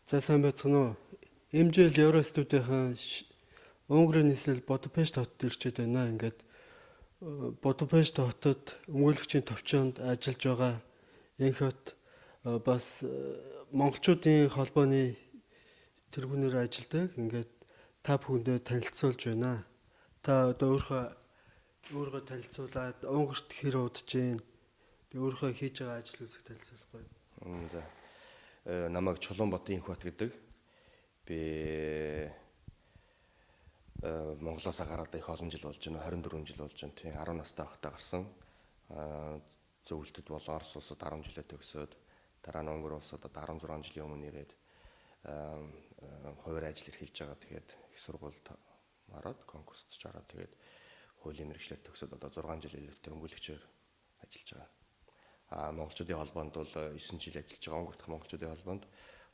За сайн байцгаана уу? Эмжэл Евростудийн Унгарын нийслэл Будапешт хотод ирчээд байна. Ингээд Будапешт хотод өмгөөлөгчийн төвчөнд ажиллаж байгаа энх хот бас монголчуудын холбооны тэргүүнээр ажилладаг. Ингээд та бүхэндээ танилцуулж байна. Та одоо өөрийгөө танилцуулаад Унгарт хэр удаж гин? Тэгээ өөрийнхөө хийж байгаа ажил үзэг танилцуулахгүй. За. Намайг Чулуунбатын Энхбат гэдэг. Би Монголоос гараад их олон жил болж байна. 24 жил болж байна. Тийм 10 настай байхдаа гарсан. Зөвлөлтөд бол Орос улсад 10 жилээ төгсөөд дараа нь Унгар улсад одоо 16 жилийн өмнө ирээд хувийн ажил эрхэлж байгаа. Тэгээд их сургуульд ороод конкурст ч ороод тэгээд хуулийн мэргэжлэр төгсөөд одоо 6 жил илүүтэй өмгөөлөгчөөр ажиллаж байгаа. Монголчуудын холбоонд бол 9 жил ажиллаж байгаа. Унгар дахь монголчуудын холбоонд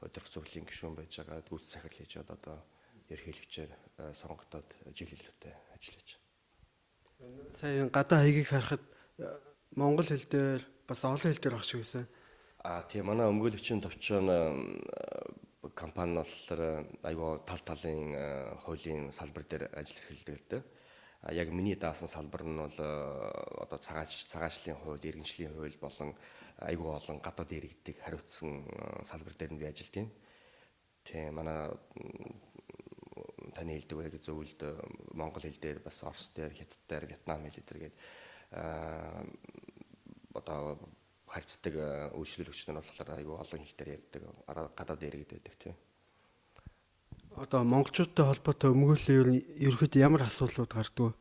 өдрөх зөвлөлийн гишүүн байж байгаа. Гүйц захирал хийж одоо ерхийлэгчээр сонгогдоод жил илүүтэй ажиллаж байна. Сая гадаа хаягийг харахад монгол хэл дээр бас олон хэл дээр багш байсан. Тийм манай өмгөөлөгчийн төвчөн компани болохоор айгүй талын хуулийн салбар дээр ажил эрхэлдэг л дээ. Яг миний даасан салбар нь бол одоо цагаачлалын хууль, иргэншлийн хууль болон айгүй олон гадаад иргэдэг хариуцсан салбар дээр нь би ажилладаг. Тийм манай таны хэлдэг яг зөвлөлд монгол хэл дээр бас орос дээр, хятад дээр, вьетнам хэл дээр гээд одоо харьцдаг үйлчлүүлэгчид нь болохоор айгүй олон хэл дээр ярьдаг, гадаад иргэд байдаг тийм. Одоо монголчуудтай холбоотой өмгөөллийн ерөнхийдөө ямар асуудлууд гардаг вэ?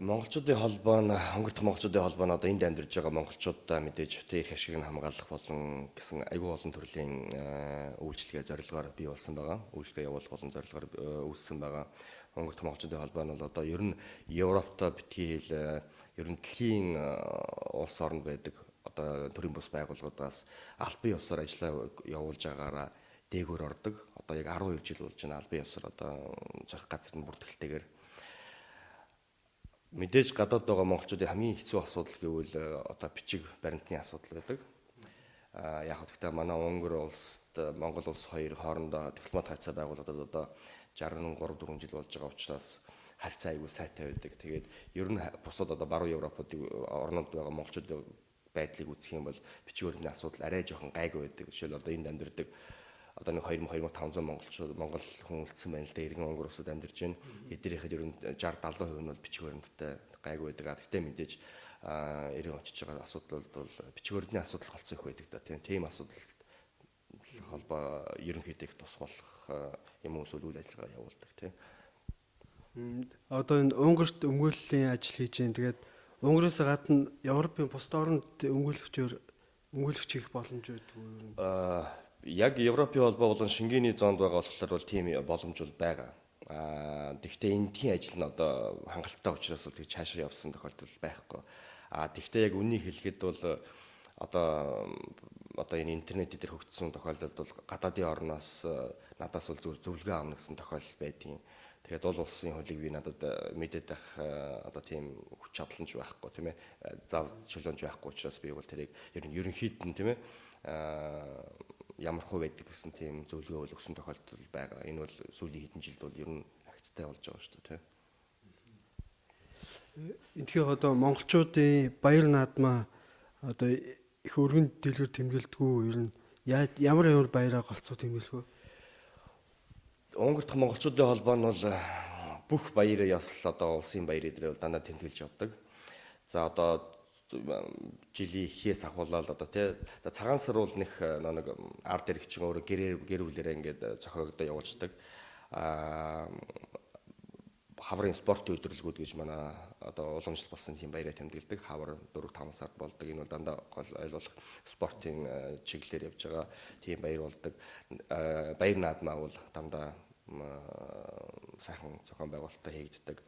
Монголчуудын холбоо нь Унгар дахь монголчуудын холбоо нь одоо энд амьдарч байгаа монголчуудаа мэдээж эрх ашиг нь хамгаалах болон гэсэн айгүй олон төрлийн үйлчлэгээ зорилгоор бий болсон байгаа. Үйлчлэгээ явуулах болон зорилгоор үүссэн байгаа. Унгар дахь монголчуудын холбоо нь бол одоо ер нь Европтой битгий хэл ер нь дэлхийн улс орнд байдаг одоо төрийн бус байгууллагуудаас албан ёсоор ажиллаа явуулж байгаараа дээгүүр ордог. Одоо яг 12 жил болж байна албан ёсоор одоо зах газар нь бүртгэлтэйгээр. Мэдээж гадаад байгаа монголчуудын хамгийн хэцүү асуудал гэвэл одоо бичиг баримтны асуудал байдаг. Яг гэхдээ манай Унгар улсад Монгол улс хоёр хоорондоо дипломат харьцаа байгуулагдаад одоо 63-4 жил болж байгаа учраас харьцаа аягүй сайтай байдаг. Тэгээд ер нь бусад одоо баруун Европуудын орнууд байгаа монголчуудын байдлыг үзэх юм бол бичиг баримтны асуудал арай жоохон гайгүй байдаг. Жишээл одоо энд амьдардаг одоо нэг 2500 монголчууд Монгол хүн үлдсэн байна л да. Иргэн Унгар улсад амьдарч байна. Эднийхэд ер нь 60-70% нь бол бичиг баримттай гайгүй байдаг. Гэхдээ мэдээж иргэн очиж байгаа асуудал бол бичиг баримтны асуудал голцоо их байдаг да. Тийм асуудал холбоо ерөнхийдөө их тус болох юм эсвэл үйл ажиллагаа явуулдаг тийм. Одоо энэ Унгарт өмгөөллийн ажил хийж байна. Тэгээд Унгараас гадна Европын бусад орнд өмгөөлөгч хийх боломж байдаг уу? Яг Европын холбоо болон Шенгений зоонд байгаа болохоор бол тийм боломж бол байгаа. Тэгвэл эндхийн ажил нь одоо хангалттай учраас бол тэг цаашаа явсан тохиолдол байхгүй. Тэгвэл яг үнийг хэлэхэд бол одоо энэ интернет дээр хөгжсөн тохиолдолд бол гадаадын орноос надаас бол зөвлөгөө авна гэсэн тохиолдол байдгийн. Тэгээд бол улсын хуулийг би надад мэдээд байх одоо тийм хүч чадламж байхгүй тийм ээ. Зав чөлөөж байхгүй учраас би бол тэрийг ерөнхийд нь тийм ээ ямар хувь байдаг гэсэн тийм зөвлөгөө өгсөн тохиолдол байгаа. Энэ бол сүүлийн хэдэн жилд бол ер нь агцтай болж байгаа шүү дээ тийм. Тэгэхээр одоо монголчуудын баяр наадмаа одоо их өргөн дэлгэр тэмдэглэдэггүй ер нь ямар баяраа голцоо тэмдэглэх вэ? Унгар дахь монголчуудын холбоо нь бол бүх баярын ёслол одоо улсын баяр дээр бол дандаа тэмдэглэж явдаг. За одоо жилийн ихээс ахуулаад одоо тий за цагаан сар бол нэг ард ирэх чинь өөрөө гэр бүлээрээ ингээд зохиогдоо явуулдаг. Хаврын спортын өдрөлгүүд гэж манай одоо уламжлал болсон тийм баяраа тэмдэглэдэг. Хавар 4-5 сард болдог. Энэ бол дандаа гол ойлгох спортын чиглэлээр явж байгаа тийм баяр болдог. Баяр наадмаа бол дандаа сайхан зохион байгуулалттай хийгддэг.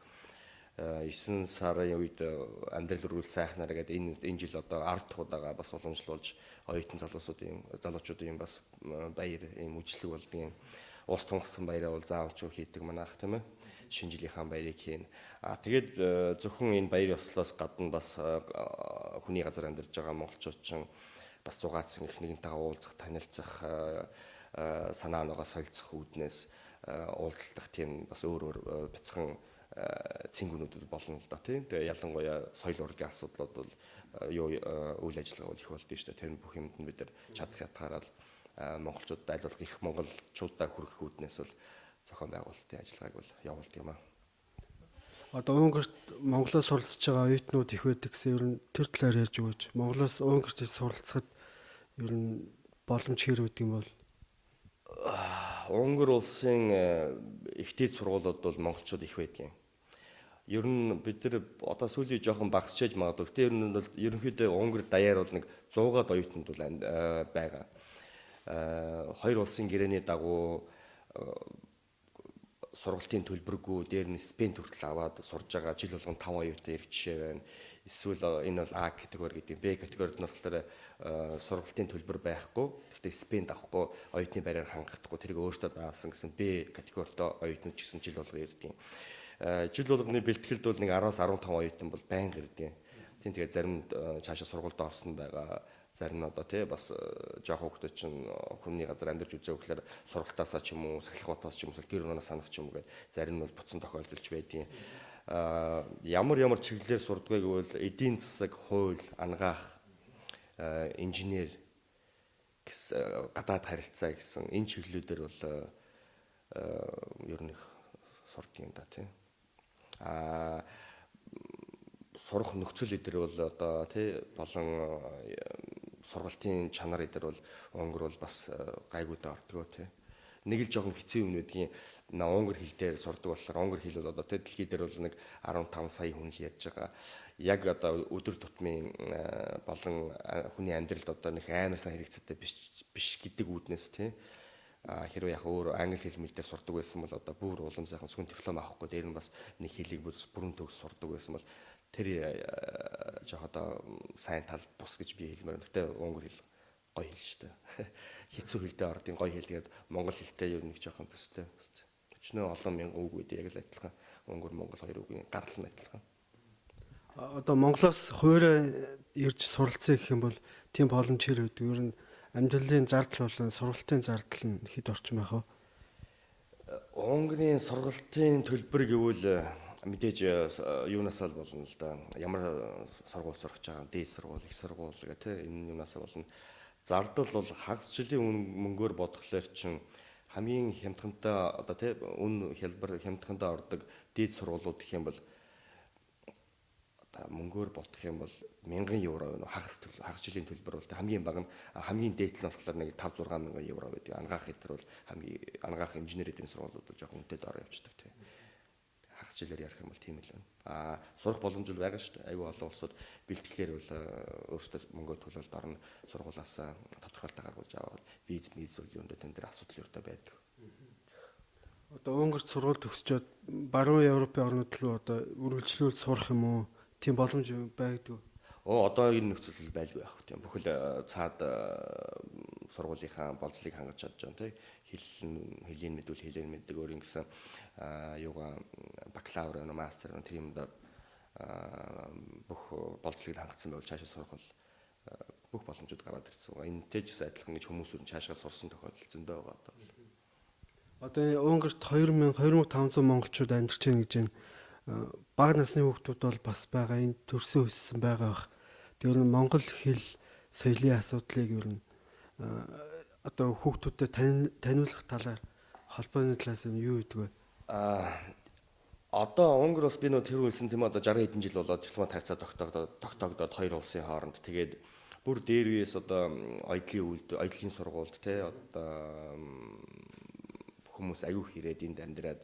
9 сарын үед амьдрал өргөл сайхнаар гэдэг энэ жил одоо 10 дахь удаага бас уламжлуулж оюутан залуучуудын бас баяр ийм үжлэг болдгийн улс тунхсан баяраа бол заавалч хийдэг манайх тийм ээ. Шинэ жилийнхаа баярыг хийн. Тэгээд зөвхөн энэ баяр ёслоос гадна бас хүний газар амьдарч байгаа монголчууд ч бас зугаацсан их нэгнтэйгээ уулзах, танилцах санаа оноогоо солилцох үүднээс уулзалтах тийм бас өөр бяцхан цэнгүүнүүд болно л да тийм. Тэгээ ялангуяа соёл урлагийн асуудлууд бол үйл ажиллагаа бол их болдсон шүү дээ. Тэр бүх юмд нь бид нар чадах ятгаараа монголчуудад аль болох их монголчуудаа хүргэх үүднээс бол зохион байгуулалтын ажиллагааг бол явуулдаг юм аа. Одоо Унгарт Монголоос суралцж байгаа оюутнууд их байдаг гэсэн ер нь тэр талаар ярьж өгөөч. Монголоос Унгарт суралцахад ер нь боломж хэр үүд юм бол Унгар улсын ихтэй сургуулиуд бол монголчууд их байдаг юм. Ер нь бид нар одоо сүүлийн жоохон багасчээж магадгүй. Гэтэ ер нь бол ерөнхийдөө Унгар даяар бол нэг 100-аад оюутнууд бол байгаа. Хоёр улсын гэрээний дагуу сургалтын төлбөргүй дээр нь стипенд хүртэл аваад сурж байгаа жил болгон 5 оюутан ирэх жишээ байна. Эсвэл энэ бол А категори гэдэг. Б категорид нь болохоор сургалтын төлбөр байхгүй. Гэхдээ стипенд авахгүй оюутны байраар хангахдаггүй тэрийг өөртөө даасан гэсэн Б категорид оюутнууд ч гэсэн жил болгон ирдэг. Жил болгоны бэлтгэлд бол нэг 10-аас 15 оюутан бол байнга ирдэг. Тийм тэгээд зарим цаашаа сургуульд орсон байгаа. Зарим нь одоо тий бас жоохон хүмүүс чинь хүний газар амьдарч үзээ гэхээр сургалтаасаа ч юм уу, сахилгуудаас ч юм уу, гэр орноос санах ч юм уу гэдэг зарим нь бол буцан тохиолдолж байдгийн. Ямар чиглэлээр сурдгийг бол эдийн засаг, хууль, ангаах, инженер гэсэн гадаад харилцаа гэсэн энэ чиглэлүүдээр бол ер нь их сурдаг юм да тий. Сурах нөхцөл эдэр бол одоо тий болон сургалтын чанар эдэр бол Унгар бол бас гайгүйдээ ордгоо тий. Нэг л жоохон хэцүү юм байдгийн Унгар хэл дээр сурдаг болохоор Унгар хэл бол одоо тий дэлхий дээр бол нэг 15 сая хүн л ярьж байгаа. Яг одоо өдөр тутмын болон хүний амьдралд одоо нэг амар сайн хэрэгцээтэй биш гэдэг үүднээс тий. Хэрвээ яг өөр англи хэл мэл дээр сурдаг байсан бол одоо бүр улам сайхан зөвхөн диплом авахгүй дээр нь бас нэг хэлийг бүрэн төгс сурдаг байсан бол тэр жоох одоо сайн тал бус гэж би хэлмээр. Гэхдээ Унгар хэл гоё хэл шүү дээ. Хэцүү хэлтэй ордын гоё хэл тэгээд монгол хэлтэй юу нэг жоохон төстэй. Өчнөө олон мянган үг үүдээ яг л адилхан. Унгар монгол хоёр үгийн гарал нь адилхан. Одоо Монголоос хуурай ирж суралцъя гэх юм бол тийм боломж хэр үүд ер нь амьдралын зардал болон сургалтын зардал нь хэд орчим байх вэ? Унгарын сургалтын төлбөр гэвэл мэдээж юунаас л болно л да. Ямар сургууль сурах гэж байгаа, дээд сургууль, их сургууль гэх тээ энэ юунаас болно. Зардал бол хагас жилийн мөнгөөр бодглохлоор чинь хамгийн хямдхантай одоо тий үн хялбар хямдхантай ордог дээд сургуулиуд гэх юм бол одоо мөнгөөр бодох юм бол 1000 евро байна. Хагас жилийн төлбөр бол хамгийн бага нь хамгийн дээд нь болохоор нэг 5-6 мянган евро байдаг. Ангаах хэдэр бол хамгийн ангаах инженери эдийн сургуулиуд бол жоохон үнэтэй доор явждаг тий. Хагас жилээр ярих юм бол тийм л байна. Сурах боломж л байгаа шүү дээ. Айгүй олон улсууд бэлтгэлээр бол өөрсдөө мөнгө төлөлд орно. Сургуулиас тодорхойлолтоо гаргуулж аваад виз бол юундаа тэн дээр асуудал өртөө байдаг. Одоо Унгарт сургууль төгсчөөд баруун Европын орнууд руу одоо үргэлжлүүлж сурах юм уу? Тийм боломж байдаг. Одоо энэ нөхцөл байлгүй байх тийм. Бүхэл цаад сургуулийнхаа болцлыг хангаж чадж байгаа тийм. Хэлийн мэдвэл хэлийн мэддэг өөр ингэсэн юугаа бакалавр, мастер тэр юмда бүх болцлыг хангацсан байвал цаашаа сурах бол бүх боломжууд гараад ирсэн. Энэтэй ч гэсэн адилхан гэж хүмүүс өрн цаашаа сурсан тохиолдол зөндөө байгаа одоо. Одоо Унгарт 2500 монголчууд амьдарч байна гэж байна. Бага насны хүүхдүүд бол бас байгаа. Энэ төрсөн өссөн байгаа бах. Тэр нь монгол хэл соёлын асуудлыг ер нь одоо хүүхдүүдэд таниулах талаар холбооны талаас нь юу гэдэг вэ? Одоо Унгар бас би нөө тэр үйлсэн тийм одоо 60 хэдэн жил болоод дипломат харьцаа тогтоогдоод хоёр улсын хооронд тэгээд бүр дээр үеэс одоо оюутлын сургуульд те одоо хүмүүс аюух ирээд энд амьдраад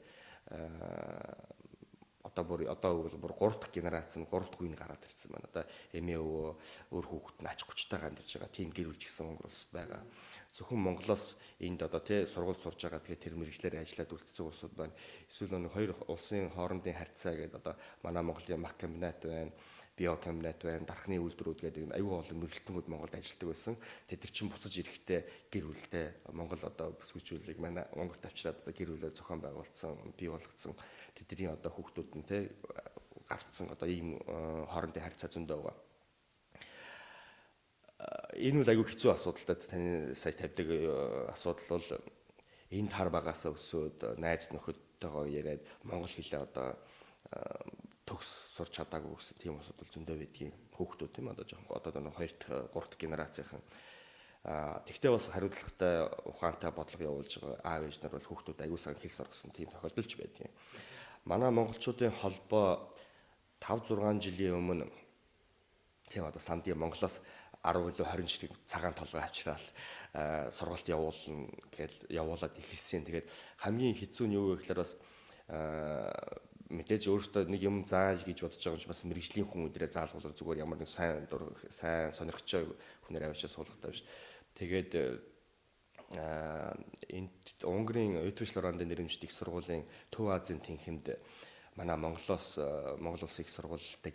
одоо бүр 3 дахь генерац нь 3 дахь үеийн гараад ирсэн байна. Одоо эмээ өвөө өөр хүүхэд нь ач хүчтэйгээр амьдарч байгаа тийм гэр бүл гэсэн Унгар улс байгаа. Зөвхөн Монголоос энд одоо тий сургууль сурж байгаа тэгээд тэр мэрэгчлэр ажиллаад үлдсэн улсууд байна. Эсвэл нэг хоёр улсын хоорондын харьцаа гэдэг одоо манай Монголын мах комбинат байна, биокомбинат байна, дархны үйлдвэрүүд гэдэг аюул олон мэрэгчлэнүүд Монголд ажилладаг байсан. Тэд нар чинь буцаж ирэхдээ гэр бүлтэй Монгол одоо бүсгүйчүүлэг манай Унгарт авчираад одоо гэр бүлээ зохион байгуулсан, бий болгоцсон тэдний одоо хүүхдүүд нь тий гарцсан одоо ийм хоорондын харьцаа зөндөө байгаа. энэ бол айгүй хэцүү асуудалтай таны сая тавьдаг асуудал бол энэ тар багасаа өсөөд найз нөхөдтэйгоо яриад монгол хэлээ одоо төгс сурч чадаагүй гэсэн тийм асуудал зөндөө байдгийн хүүхдүүд тийм одоо жоохон одоо 2 дахь 3 дахь генерацийнхан тэгтээ бас хариуцлагатай ухаантай бодлого явуулж байгаа аав ээж нар бол хүүхдүүд айгүй сайн хэл сургасан тийм тохиолдолч байдгийн. Манай монголчуудын холбоо 5-6 жилийн өмнө тийм одоо сандын Монголоос 10 илүү 20 жилийн цагаан толгой авчраад сургалт явуулна гэж явуулаад эхэлсэн. Тэгээд хамгийн хэцүү нь юу вэ гэхээр бас мэдээж өөрөөсөө нэг юм зааж гэж бодож байгаа юм чи бас мэрэгжлийн хүн өдрөө заалгуулах зүгээр ямар нэг сайн сонирхчоо хүнээр авчиж суулгахтай биш. Тэгээд энэ Унгарын Өтвөш Лорандын нэрмжтэй их сургуулийн Төв Азийн тэнхимд манай Монгол улсын их сургуультай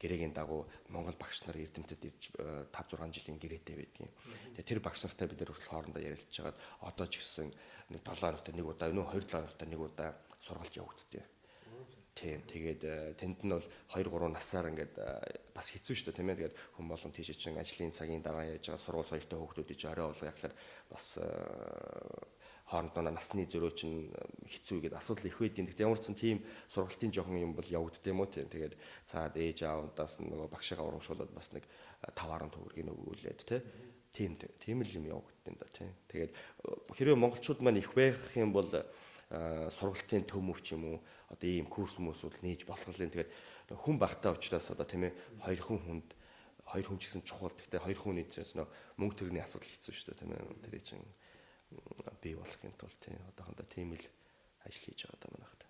гэрээгийн дагуу Монгол багш нар эрдэмтэд ирж 5-6 жилийн гэрээтэй байдгийн. Тэгээ тэр багш нартай бид нар хоорондоо ярилцж хагаад одоо ч гэсэн 7 хоногт нэг удаа, 2-7 хоногт нэг удаа сургалт явагддаг. Тийм. Тэгээд тэнд нь бол 2-3 насаар ингээд бас хэцүү шүү дээ тийм ээ. Тэгээд хүн болгон тийш чинь ажлын цагийн дараа яаж байгаа сургууль соёлтой хүүхдүүд иж орой болго яхаар бас хоорондоо насны зөрөө чинь хэцүү гэдэг асуудал их байдیں۔ Тэгтээ ямар ч тийм сургалтын жоохон юм бол явагддаг юм уу тийм. Тэгээд цаад ээж аавдаас нөгөө багшигаа урамшуулад бас нэг 5-10 төгрөгийг өгүүлээд тийм л юм явагддаг да тийм. Тэгээд хэрвээ монголчууд маань их байх юм бол сургалтын төмөв ч юм уу одоо ийм курс хүмүүсүүд нээж болох л юм. Тэгээд хүн багтаа учраас одоо тийм ээ 2 хүн ч гэсэн чухал. Гэхдээ 2 хүний чинь мөнгө төрний асуудал хэцүү шүү дээ тийм ээ. Тэр чинь бий болохын тулд тийм одоохондоо тийм л ажил хийж байгаа даа манайхад.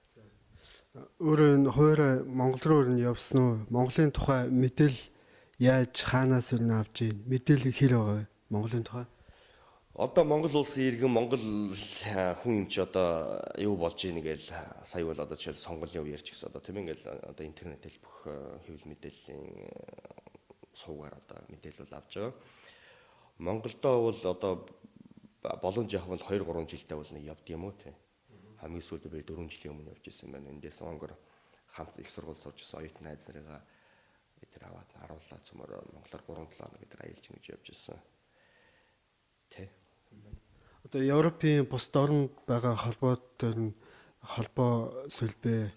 Өөрөө энэ хуваарь Монгол руу өрн явсан уу? Монголын тухай мэдээлэл яаж хаанаас өрн авч ийн? Мэдээлэл хэр байгаа вэ? Монголын тухай? Одоо Монгол улсын иргэн Монгол хүн юм чи одоо юу болж ийн гээл сая бол одоо жишээл сонгуулийн үе ярьж гисэн одоо тийм ингээл одоо интернетэл бүх хэвлэл мэдээллийн суугаар одоо мэдээлэл авч байгаа. Монголдоо бол одоо боломж явах бол 2-3 жилдээ бол нэг явд юм уу тийм. Хамгийн сүүлд би 4 жилийн өмнө явж исэн байна. Эндээс онгор хамт их сургууль сурж исэн оюутан найз нарыгаа эдгээр аваад харууллаа цөмөр Монголоор 3-7 хоног эдгээр аялж ингэж явж исэн. Тэ. Одоо Европын бусад орнд байгаа холбоотой нь холбоо сүлбээ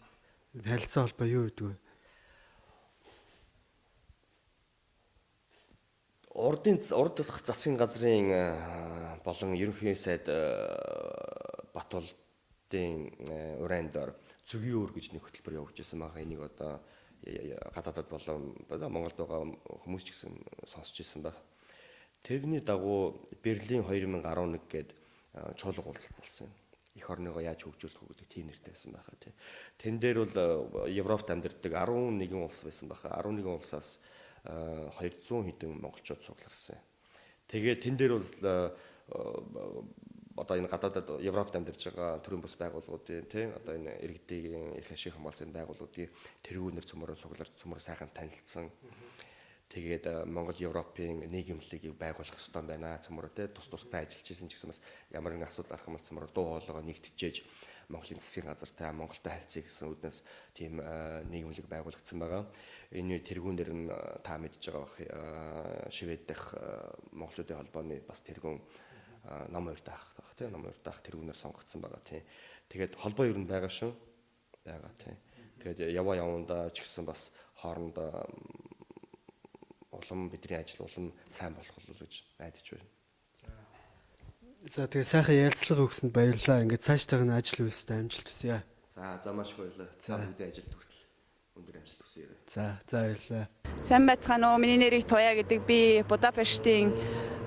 харилцаа холбоо юу гэдэг вэ? Урд дахь засгийн газрын болон ерөнхий сайд Батулдын урайн доор зөгийн өөр гэж нэг хөтөлбөр явуулж байсан байгаа. Энийг одоо гадаадд болон Монголд байгаа хүмүүс ч гэсэн сонсч ирсэн баг. Тэрний дагуу Берлин 2011 гээд чуулга уулзалт болсон. Эх орныгоо яаж хөгжүүлэх вэ гэдэг тийм нэртэй байсан байхаа тий. Тэн дээр бол Европт амьдардаг 11 улс байсан байхаа. 11 улсаас 200 хэдэн монголчууд цугларсан. Тэгээ тэн дээр бол одоо энэ гадаадад Европт амьдарч байгаа төрийн бус байгууллагуудын тий одоо энэ иргэдийн эрх ашиг хамгаалсан байгууллагуудын тэргүүнэр цөмөр сайхан танилцсан. Тэгээд Монгол Европын нийгэмлэгийг байгуулах ёстой байна. Цөмөр тий тустай ажиллаж исэн ч гэсэн бас ямар нэгэн асуудал арах юм бол цөмөр дуу хоолойгоо нэгтжээж Монголын засгийн газартай Монголтой харьцъя гэсэн үднэс тийм нийгэмлэг байгуулагдсан байгаа. Энэ тэргүүнээр нь та мэдж байгаа Швед дахь монголчуудын холбооны бас тэргүүн ном 2 даах тийм ном 2 даах тэргүүнээр сонгогдсон байгаа тийм. Тэгээд холбоо ер нь байгаа шүү. Байгаа тийм. Тэгээд явандаа ч гэсэн бас хоорондоо улам бидний ажил улам сайн болох болов гэж найдаж байна. За тэгээ сайхан ярилцлага өгсөнд баярлалаа. Ингээд цаашдаа нь ажил үйлстэй амжилт хүсье. За маш их баярлалаа. За бидний ажил хүртэл өндөр амжилт хүсье. За баярлалаа. Сайн байцгаана уу? Миний нэрийг Туяа гэдэг. Би Будапештийн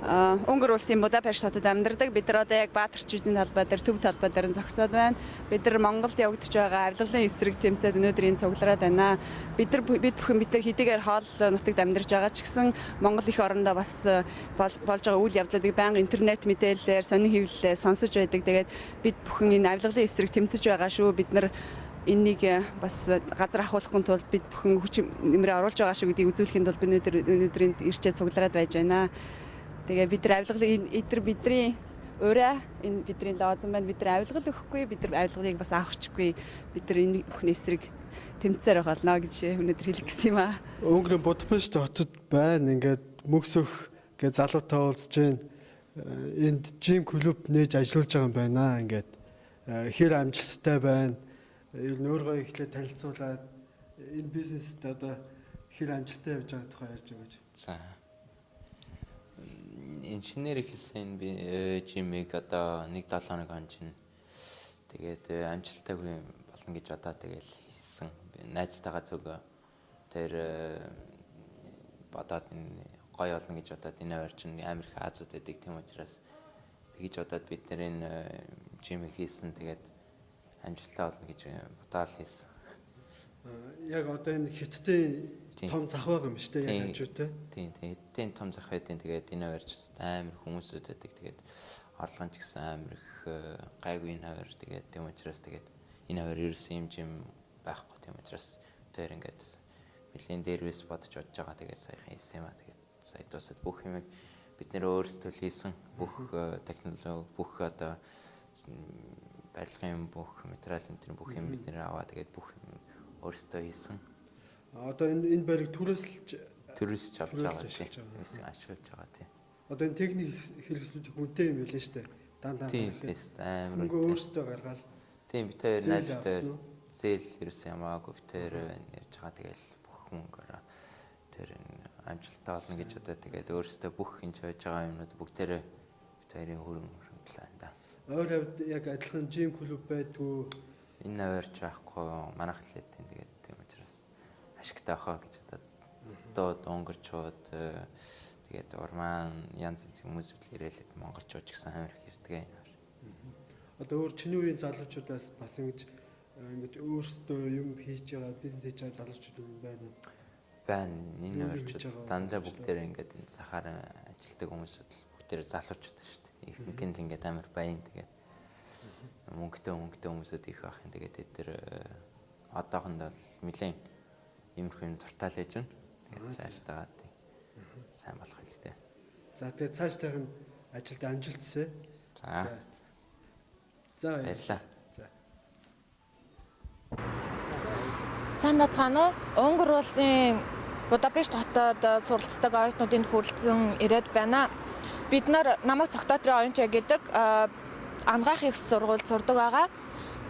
Унгар улсын Будапешт хотод амьдардаг. Бид нар одоо яг Баатарчуудын талбай дээр төв талбай дээр зогсоод байна. Бид нар Монголд явагдаж байгаа авилгалын эсрэг тэмцээд өнөөдрийн цуглараад байна. Бид бүхэн хэдийгээр хоол нутагт амьдарч байгаа ч гэсэн Монгол их орондоо бас болж байгаа үйл явдлуудыг байнга интернет мэдээлэлээр сонин хэвлэлээр сонсож байдаг. Тэгээд бид бүхэн энэ авилгалын эсрэг тэмцэж байгаа шүү. Бид нар энийг бас газар ахуулахын тулд бид бүхэн хүч нэмрээ оруулж байгаа шүү гэдгийг үзүүлэхийн тулд бид өнөөдрийн ирчээд цуглараад байж байна. Тэгээ бид нар авилгал бидний ураа энэ бидний лоозон байна. Бид нар авилгал өгөхгүй, бид нар авилгалыг бас авахчгүй. Бид нар энэ бүхний эсрэг тэмцээр болно гэж өнөөдөр хэлэх гэсэн юм аа. Унгарын Будапешт хотод байна. Ингээд мөксөх гээ залуутай уулзж байна. Энд жим клуб нээж ажиллаж байгаа юм байна. Ингээд хэр амжилттай байна. Ер нь өөрөө ихлэ танилцуулаад энэ бизнест одоо хэр амжилттай явж байгаа тухай ярьж өгөөч. За. Инженер ихсэн би жимийг одоо 1-7 хоног он чинь тэгээд амжилттай болно гэж одоо тэгэл хийсэн. Найзтайгаа зөв тэр бодоод гоё болно гэж бодоод энэ хоёр чинь амар их Азууд байдаг тийм учраас тэгж бодоод бид нар энэ жимийг хийсэн. Тэгээд амжилттай болно гэж бодоод хийсэн. Яг одоо энэ хятадын том зах байгаа юм шүү дээ яг хажуутай. Тийм хятадын том зах байдیں۔ Тэгээд энэ хоёр ч амар хүмүүсүүд байдаг. Тэгээд орлогон ч гэсэн амар их гайгүй энэ хоёр. Тэгээд тийм учраас тэгээд энэ хоёр ерөөсөн юм жим байхгүй тийм учраас тэр ингээд нэлийн дээрвэс бодож байгаа. Тэгээд саяхан хийсэн юм аа. Тэгээд сая тусад бүх юмыг бид нэр өөрсдөө хийсэн. Бүх технологи бүх одоо барилгын бүх материал энэ бүх юм бид нэр аваа. Тэгээд бүх өөрсдөө хийсэн. Одоо энэ бариг төрөсч авч байгаа тийм. Ашиглаж байгаа тийм. Одоо энэ техник хэрэглэж хүнтэй юм байлээ шүү дээ. Дандаа. Тийм амар. Ингээ өөрсдөө гаргаад. Тийм бид хоёр найзтай зээл ерөөс ямаагүй бид хоёр ярьж байгаа. Тэгэл бүх мөнгөөр тэр амжилттай болно гэж одоо тэгээд өөрсдөө бүх хийж байж байгаа юмнууд бүгдээрээ бид хоёрын хөрөнгөлөө энэ да. Өөр хавьд яг адилхан жим клуб байдгүй. Энэ аваарч байхгүй манайх л тийм тэгээд тийм учраас ашигтай хаа гэж бодоод монголчууд тэгээд урман янз янз хүмүүсүүд ирээлээд монголчууд ч гэсэн амар их ирдэг юм. Одоо өөр чиний үеийн залуучуудаас бас ингэж өөрсдөө юм хийж байгаа бизнес хийж байгаа залуучууд юм байна уу? Байна. Энэ өөрчүүд дандаа бүгдээр ингээд энэ цахаар ажилтдаг хүмүүсүүд бүгдээр залуучууд шүү дээ. Ихэнх нь ингээд амар баян тэгээд мөнгөтэй хүмүүсүүд их байх юм. Тэгээд тэр одоохонд бол нэлээд иймэрхүү дуртай л ээж байна. Тэгээд цаашдаа тийм сайн болох хэлтэй. За тэгээд цаашдаа ажилд амжилт хүсье. За баярлалаа. Сайн байцгаана уу? Унгар улсын Будапешт хотод суралцдаг оюутнуудын хүрэлцэн ирээд байна. Бид нар намайг Цогтоотрын оюутан гэдэг ангаахын их сургуульд сурдаг байгаа.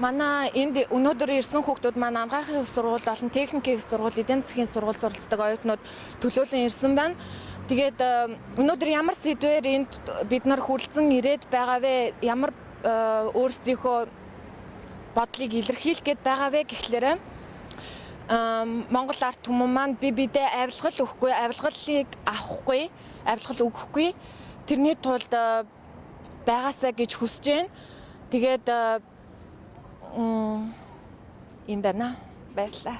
Манай энд өнөөдөр ирсэн хүүхдүүд маань ангаахын их сургууль болон техникийн их сургууль, эдийн засгийн сургуульд суралцдаг оюутнууд төлөөлөн ирсэн байна. Тэгээд өнөөдөр ямар сэдвээр энд бид нар хүрэлцэн ирээд байгаа вэ? Ямар өөрсдийнхөө бодлыг илэрхийлэх гээд байгаа вэ гэхлээр Монгол ард түмэн маань бидээ авилгал өгөхгүй, авилгалыг авахгүй, авилгал өгөхгүй. Тэрний тулд байгаасаа гэж хүсэж байна. Тэгээд юм байна. Баярлалаа.